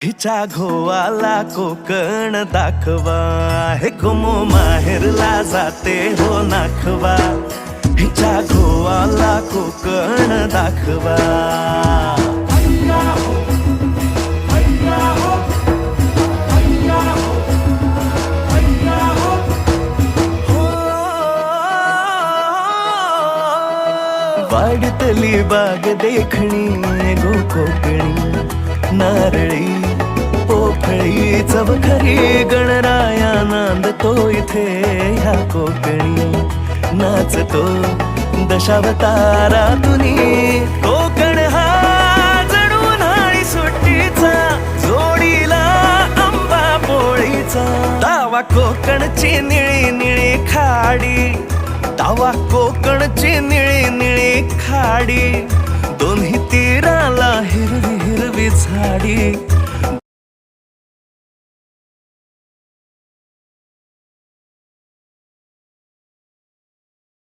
हिच्या घोवाला कोकण दाखवा, हे गोमो माहेरला जाते हो नाखवा. हिच्या घोवाला कोकण दाखवा. वाडतली बाग देखणी गो कोकणी, नारळी पोफळी चवखरी गणराया नांदतो इथे ह्या कोकणी. नाचतो दशावतारातुनी कोकण हा जणू उन्हाळी सुट्टीचा, जोडीला आंबा पोळीचा. दावा कोकणची निळी निळी खाडी, दावा कोकणची निळी निळी खाडी. दोन्ही तीराला हिरवी हिरवी झाडी.